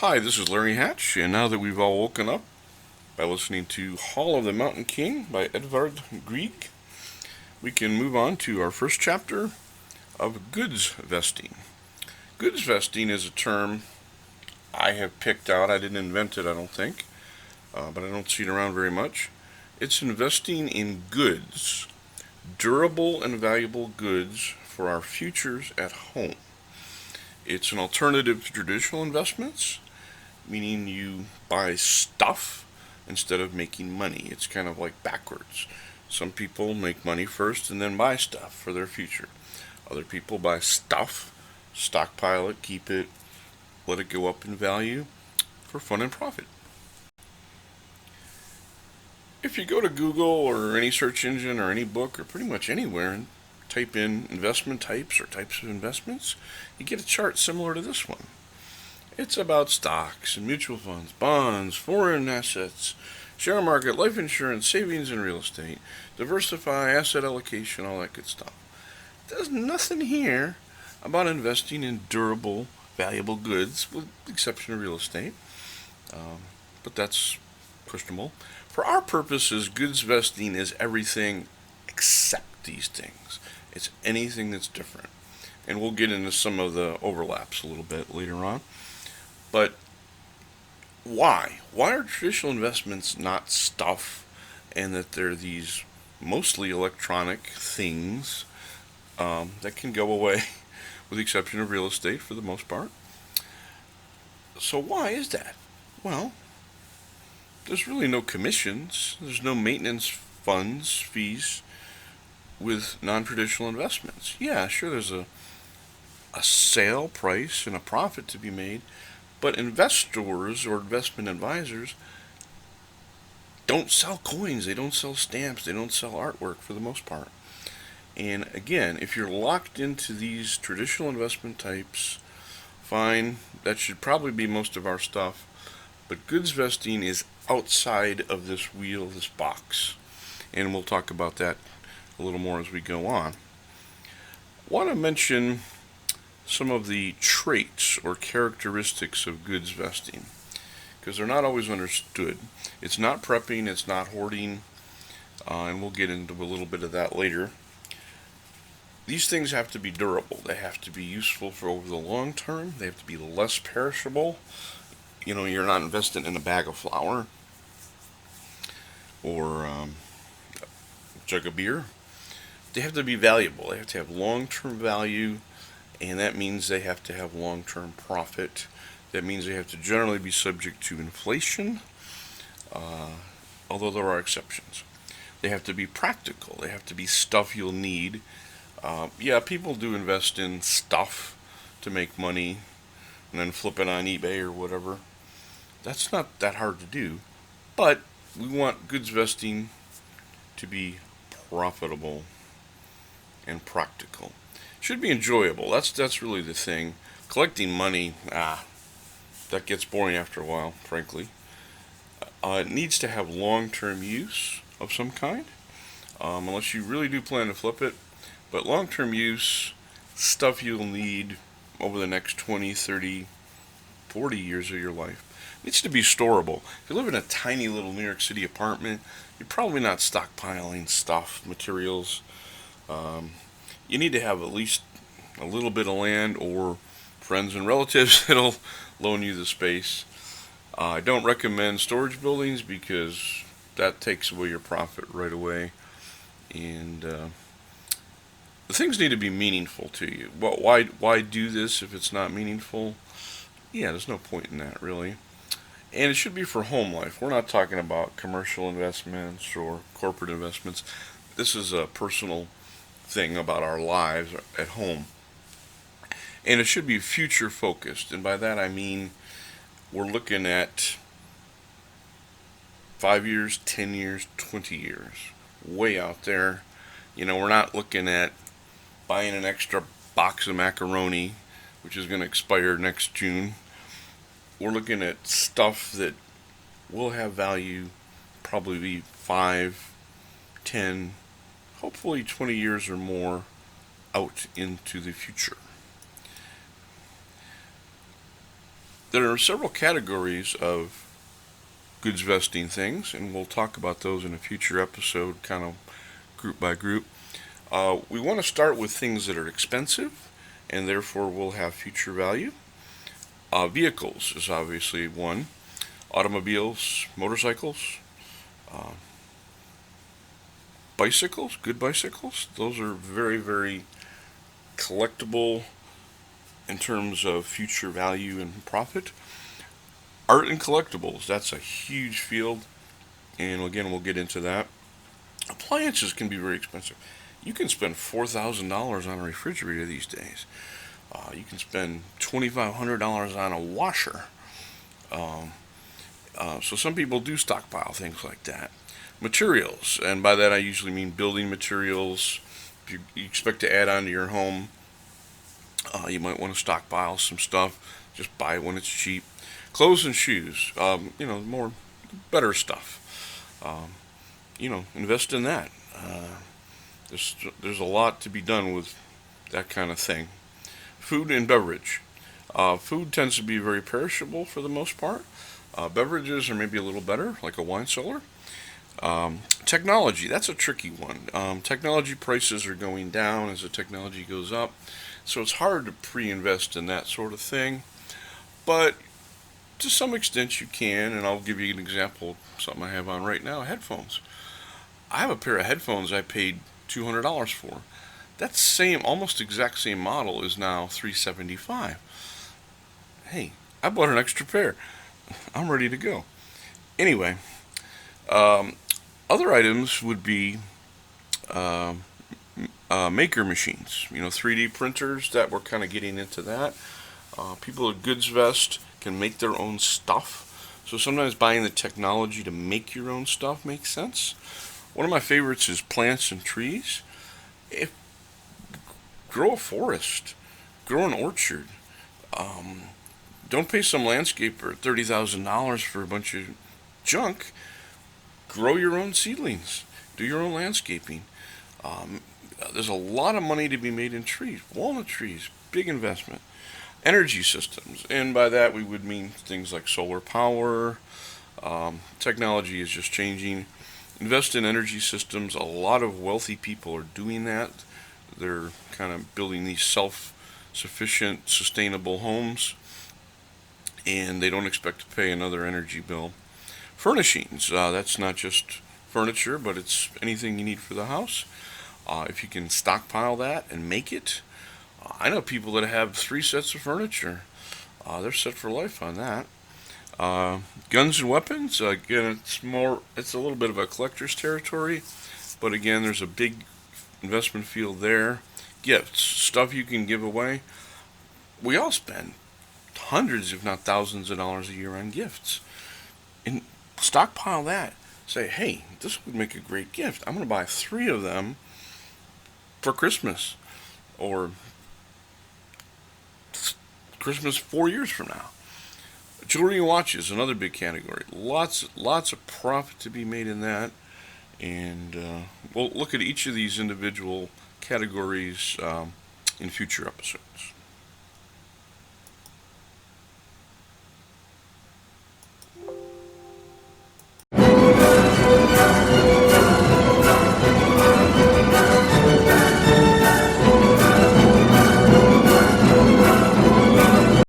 Hi, this is Larry Hatch, and now that we've all woken up by listening to Hall of the Mountain King by Edvard Grieg, we can move on to our first chapter of Goodsvesting. Goodsvesting is a term I have picked out. I didn't invent it, I don't think, but I don't see it around very much. It's investing in goods, durable and valuable goods for our futures at home. It's an alternative to traditional investments, meaning you buy stuff instead of making money. It's kind of like backwards. Some people make money first and then buy stuff for their future. Other people buy stuff, stockpile it, keep it, let it go up in value for fun and profit. If you go to Google or any search engine or any book or pretty much anywhere and type in investment types or types of investments, you get a chart similar to this one. It's about stocks and mutual funds, bonds, foreign assets, share market, life insurance, savings, and real estate. Diversify, asset allocation, all that good stuff. There's nothing here about investing in durable, valuable goods, with the exception of real estate. But that's questionable. For our purposes, goodsvesting is everything except these things. It's anything that's different. And we'll get into some of the overlaps a little bit later on. But why? Why are traditional investments not stuff, and that they're these mostly electronic things that can go away, with the exception of real estate for the most part? So why is that? Well, there's really no commissions. There's no maintenance funds, fees with non-traditional investments. Yeah, sure, there's a sale price and a profit to be made, but investors or investment advisors don't sell coins, they don't sell stamps, they don't sell artwork for the most part. And again, if you're locked into these traditional investment types, fine, that should probably be most of our stuff. But goodsvesting is outside of this wheel, this box. And we'll talk about that a little more as we go on. I want to mention some of the traits or characteristics of goodsvesting, because they're not always understood. It's not prepping, it's not hoarding, and we'll get into a little bit of that later. These things have to be durable. They have to be useful for over the long term. They have to be less perishable. You know, you're not investing in a bag of flour or a jug of beer. They have to be valuable. They have to have long-term value, and that means they have to have long-term profit. That means they have to generally be subject to inflation, although there are exceptions. They have to be practical. They have to be stuff you'll need. Yeah, people do invest in stuff to make money and then flip it on eBay or whatever. That's not that hard to do, but we want goodsvesting to be profitable and practical. Should be enjoyable. That's really the thing. Collecting money, that gets boring after a while, frankly. It needs to have long-term use of some kind, unless you really do plan to flip it. But long-term use, stuff you'll need over the next 20, 30, 40 years of your life. It needs to be storable. If you live in a tiny little New York City apartment, you're probably not stockpiling stuff, materials. You need to have at least a little bit of land or friends and relatives that'll loan you the space. I don't recommend storage buildings because that takes away your profit right away. And the things need to be meaningful to you. Well, why do this if it's not meaningful? Yeah, there's no point in that, really. And it should be for home life. We're not talking about commercial investments or corporate investments. This is a personal thing about our lives at home. And it should be future focused. And by that I mean we're looking at 5 years, 10 years, 20 years. Way out there. You know, we're not looking at buying an extra box of macaroni, which is going to expire next June. We're looking at stuff that will have value probably 5, 10, hopefully 20 years or more out into the future. There are several categories of goods vesting things, and we'll talk about those in a future episode, kind of group by group. We want to start with things that are expensive and therefore will have future value. Vehicles is obviously one. Automobiles, motorcycles, uh, bicycles, good bicycles. Those are very, very collectible in terms of future value and profit. Art and collectibles, that's a huge field, and again, we'll get into that. Appliances can be very expensive. You can spend $4,000 on a refrigerator these days. You can spend $2,500 on a washer. Um, so some people do stockpile things like that. Materials, and by that I usually mean building materials. If you expect to add on to your home, you might want to stockpile some stuff. Just buy it when it's cheap. Clothes and shoes, more better stuff. Um, invest in that. There's a lot to be done with that kind of thing. Food and beverage. Food tends to be very perishable for the most part. Beverages are maybe a little better, like a wine cellar. Technology, that's a tricky one. Technology prices are going down as the technology goes up, so it's hard to pre-invest in that sort of thing. But to some extent you can, and I'll give you an example of something I have on right now, headphones. I have a pair of headphones I paid $200 for. That same, almost exact same model is now $375. Hey, I bought an extra pair. I'm ready to go. Anyway, um, other items would be um maker machines. 3D printers. That we're kind of getting into that. People at Goodsvest can make their own stuff. So sometimes buying the technology to make your own stuff makes sense. One of my favorites is plants and trees. If grow a forest, grow an orchard. Um, don't pay some landscaper $30,000 for a bunch of junk. Grow your own seedlings. Do your own landscaping. Um, there's a lot of money to be made in trees. Walnut trees, big investment. Energy systems, and by that we would mean things like solar power. Technology is just changing. Invest in energy systems. A lot of wealthy people are doing that. They're kind of building these self-sufficient, sustainable homes, and they don't expect to pay another energy bill. Furnishings, that's not just furniture, but it's anything you need for the house. If you can stockpile that and make it, I know people that have 3 sets of furniture. They're set for life on that. Guns and weapons, again, it's a little bit of a collector's territory, but again, there's a big investment field there. Gifts, stuff you can give away. We all spend hundreds, if not thousands of dollars a year on gifts. And stockpile that. Say, hey, this would make a great gift. I'm going to buy 3 of them for Christmas. Or Christmas 4 years from now. Jewelry and watches, another big category. Lots of profit to be made in that. And we'll look at each of these individual categories in future episodes.